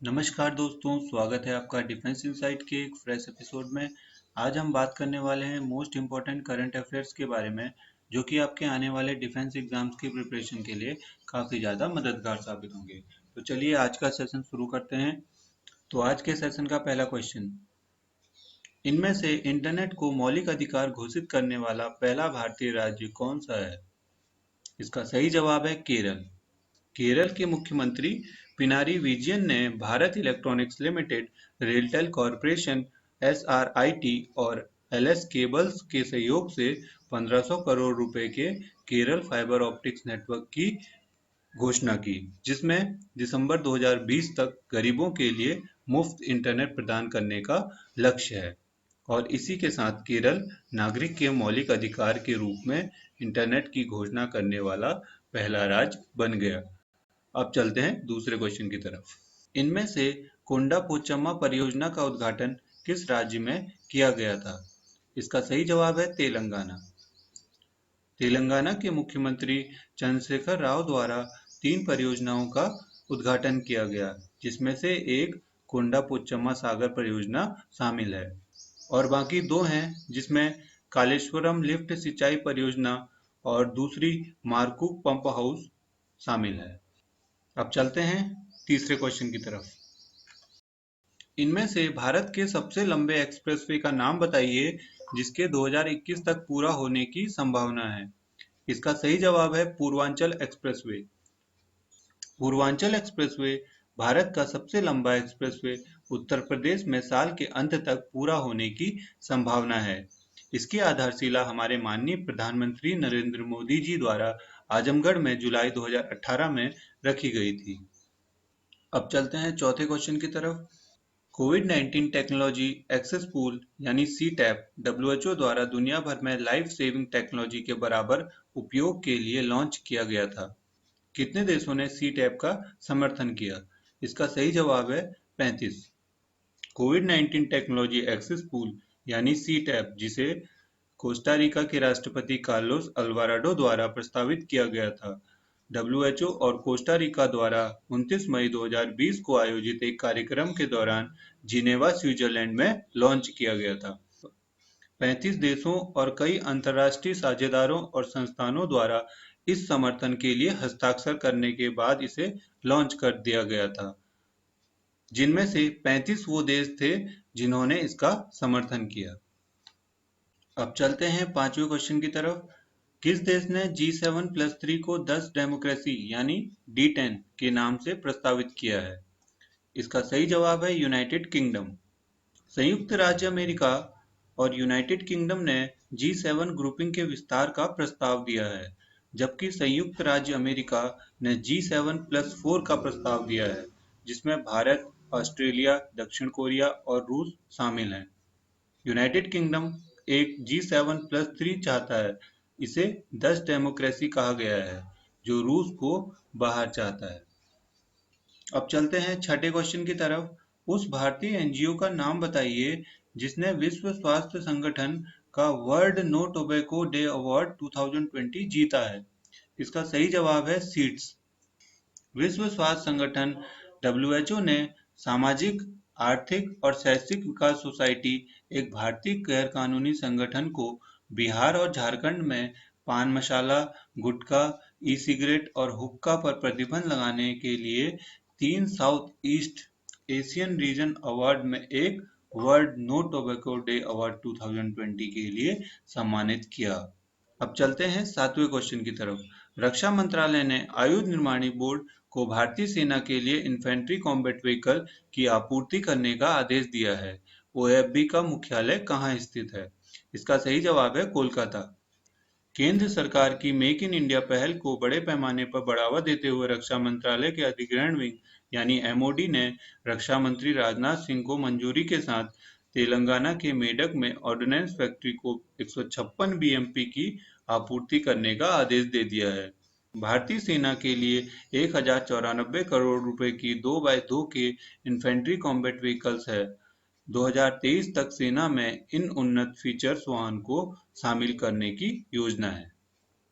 नमस्कार दोस्तों, स्वागत है आपका डिफेंस इनसाइट के एक फ्रेश एपिसोड में। आज हम बात करने वाले हैं मोस्ट इम्पॉर्टेंट करंट अफेयर्स के बारे में, जो कि आपके आने वाले डिफेंस एग्जाम्स की प्रिपरेशन के लिए काफ़ी ज़्यादा मददगार साबित होंगे। तो चलिए आज का सेशन शुरू करते हैं। तो आज के सेशन का पहला क्वेश्चन, इनमें से इंटरनेट को मौलिक अधिकार घोषित करने वाला पहला भारतीय राज्य कौन सा है? इसका सही जवाब है केरल। केरल के मुख्यमंत्री पिनारी विजयन ने Bharat electronics limited, RailTel corporation (एसआरआईटी) और एलएस केबल्स के सहयोग से 1500 करोड़ रुपए के केरल फाइबर ऑप्टिक्स नेटवर्क की घोषणा की, जिसमें दिसंबर 2020 तक गरीबों के लिए मुफ्त इंटरनेट प्रदान करने का लक्ष्य है। और इसी के साथ केरल नागरिक के मौलिक अधिकार के रूप में इंटरनेट की घोषणा करने वाला पहला राज्य बन गया। अब चलते हैं दूसरे क्वेश्चन की तरफ। इनमें से कोंडा पोचम्मा परियोजना का उद्घाटन किस राज्य में किया गया था? इसका सही जवाब है तेलंगाना। तेलंगाना के मुख्यमंत्री चंद्रशेखर राव द्वारा 3 परियोजनाओं का उद्घाटन किया गया, जिसमें से एक कोंडा पोचम्मा सागर परियोजना शामिल है और बाकी 2 हैं, जिसमें कालेश्वरम लिफ्ट सिंचाई परियोजना और दूसरी मारकूक पंप हाउस शामिल है। अब चलते हैं तीसरे क्वेश्चन की तरफ। इनमें से भारत के सबसे लंबे एक्सप्रेसवे का नाम बताइए जिसके 2021 तक पूरा होने की संभावना है। इसका सही जवाब है पूर्वांचल एक्सप्रेसवे। पूर्वांचल एक्सप्रेसवे भारत का सबसे लंबा एक्सप्रेसवे उत्तर प्रदेश में साल के अंत तक पूरा होने की संभावना है। इसकी आधारशिला हमारे माननीय प्रधानमंत्री नरेंद्र मोदी जी द्वारा आजमगढ़ में जुलाई 2018 में रखी गई थी। अब चलते हैं चौथे क्वेश्चन की तरफ। कोविड-19 टेक्नोलॉजी एक्सेस पूल यानी सी-टैप डब्ल्यूएचओ द्वारा दुनिया भर में लाइफ सेविंग टेक्नोलॉजी के बराबर उपयोग के लिए लॉन्च किया गया था। कितने देशों ने सी-टैप का समर्थन किया? इसका सही जवाब है 35। कोविड-19 टेक्नोलॉजी एक्सेस पूल यानी सी-टैप, जिसे कोस्टा रिका के राष्ट्रपति कार्लोस अल्वाराडो द्वारा प्रस्तावित किया गया था, डब्ल्यूएचओ और कोस्टा रिका द्वारा 29 मई 2020 को आयोजित एक कार्यक्रम के दौरान जिनेवा, स्विट्जरलैंड में लॉन्च किया गया था। 35 देशों और कई अंतर्राष्ट्रीय साझेदारों और संस्थानों द्वारा इस समर्थन के लिए हस्ताक्षर करने के बाद इसे लॉन्च कर दिया गया था, जिनमें से 35 वो देश थे जिन्होंने इसका समर्थन किया। अब चलते हैं पांचवें क्वेश्चन की तरफ। किस देश ने G7+3 को 10 डेमोक्रेसी यानी D10 के नाम से प्रस्तावित किया है? इसका सही जवाब है यूनाइटेड किंगडम। संयुक्त राज्य अमेरिका और यूनाइटेड किंगडम ने G7 ग्रुपिंग के विस्तार का प्रस्ताव दिया है, जबकि संयुक्त राज्य अमेरिका ने G7+4 का प्रस्ताव दिया है, जिसमें भारत, ऑस्ट्रेलिया, दक्षिण कोरिया और रूस शामिल हैं। यूनाइटेड किंगडम एक G7+3 चाहता है। इसे 10 डेमोक्रेसी कहा गया है, जो रूस को बाहर चाहता है। अब चलते हैं छठे क्वेश्चन की तरफ। उस भारतीय एनजीओ का नाम बताइए जिसने विश्व स्वास्थ्य संगठन का world no tobacco day award 2020 जीता है। इसका सही जवाब है सीड्स। विश्व स्वास्थ्य संगठन डब्ल्यूएचओ ने सामाजिक, आर्थिक और शैक्षिक विकास सोसाइटी, एक भारतीय गैर कानूनी संगठन को बिहार और झारखंड में पान मसाला, गुटखा, ई सिगरेट और हुक्का पर प्रतिबंध लगाने के लिए 3 south east Asian region award में एक world no tobacco day award 2020 के लिए सम्मानित किया। अब चलते हैं सातवें क्वेश्चन की तरफ। रक्षा मंत्रालय ने आयुध निर्माणी बोर्ड को भारतीय सेना के लिए इन्फेंट्री कॉम्बैट व्हीकल की आपूर्ति करने का आदेश दिया है। ओएफबी का मुख्यालय कहाँ स्थित है? इसका सही जवाब है कोलकाता। केंद्र सरकार की मेक इन इंडिया पहल को बड़े पैमाने पर बढ़ावा देते हुए रक्षा मंत्रालय के अधिग्रहण विंग यानी एमओडी ने रक्षा मंत्री राजनाथ सिंह को मंजूरी के साथ तेलंगाना के मेडक में ऑर्डिनेंस फैक्ट्री को 156 बीएमपी की आपूर्ति करने का आदेश दे दिया है। भारतीय सेना के लिए 1094 करोड़ रुपए की 2x2 के इन्फेंट्री कॉम्बैट व्हीकल्स है। 2023 तक सेना में इन उन्नत फीचर्स वाहन को शामिल करने की योजना है।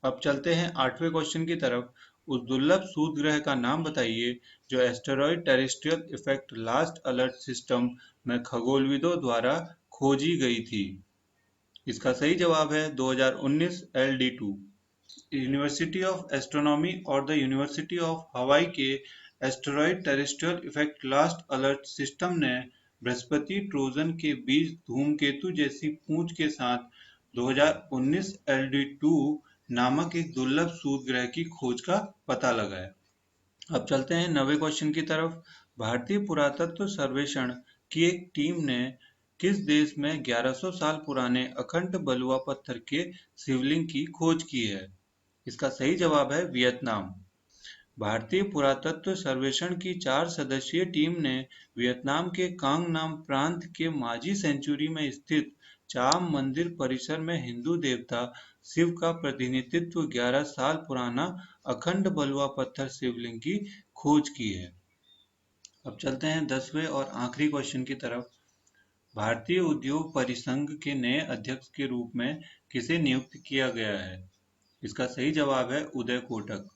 अब चलते हैं आठवें क्वेश्चन की तरफ। उस दुर्लभ सूर्य का नाम बताइए जो asteroid terrestrial effect last alert system में खगोलविदों द्वारा खोजी गई थी। इसका सही जवाब है 2019 LD2। यूनिवर्सिटी ऑफ एस्ट्रोनॉमी और द यूनिवर्सिटी ऑफ हवाई के asteroid terrestrial effect last alert system ने बृहस्पति ट्रोजन के बीच धूमकेतु जैसी पूंछ के साथ 2019 LD2 नामक एक दुर्लभ सूर्य ग्रह की खोज का पता लगाया। अब चलते हैं 90 क्वेश्चन की तरफ। भारतीय पुरातत्व सर्वेक्षण की एक टीम ने किस देश में 1100 साल पुराने अखंड बलुआ पत्थर के शिवलिंग की खोज की है? इसका सही जवाब है वियतनाम। भारतीय पुरातत्व सर्वेक्षण की 4 सदस्यीय टीम ने वियतनाम के कांग नाम प्रांत के माझी सेंचुरी में स्थित चाम मंदिर परिसर में हिंदू देवता शिव का प्रतिनिधित्व 11 साल पुराना अखंड बलुआ पत्थर शिवलिंग की खोज की है। अब चलते हैं 10वें और आखिरी क्वेश्चन की तरफ। भारतीय उद्योग परिसंघ के नए अध्यक्ष के रूप में किसे नियुक्त किया गया है? इसका सही जवाब है उदय कोटक।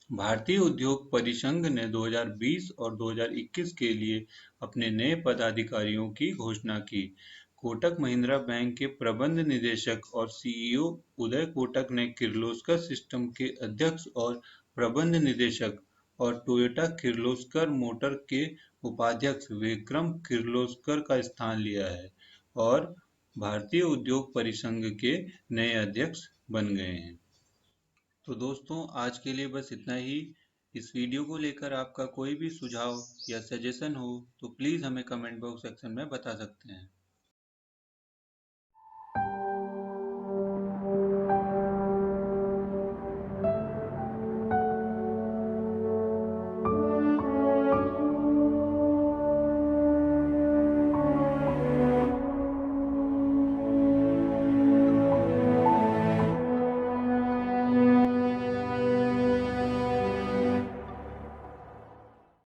भारतीय उद्योग परिसंघ ने 2020 और 2021 के लिए अपने नए पदाधिकारियों की घोषणा की। कोटक महिंद्रा बैंक के प्रबंध निदेशक और सीईओ उदय कोटक ने किर्लोस्कर सिस्टम के अध्यक्ष और प्रबंध निदेशक और टोयोटा किर्लोस्कर मोटर के उपाध्यक्ष विक्रम किर्लोस्कर का स्थान लिया है और भारतीय उद्योग परिसंघ के नए अध्यक्ष बन गए हैं। तो दोस्तों आज के लिए बस इतना ही। इस वीडियो को लेकर आपका कोई भी सुझाव या सजेशन हो तो प्लीज़ हमें कमेंट बॉक्स सेक्शन में बता सकते हैं।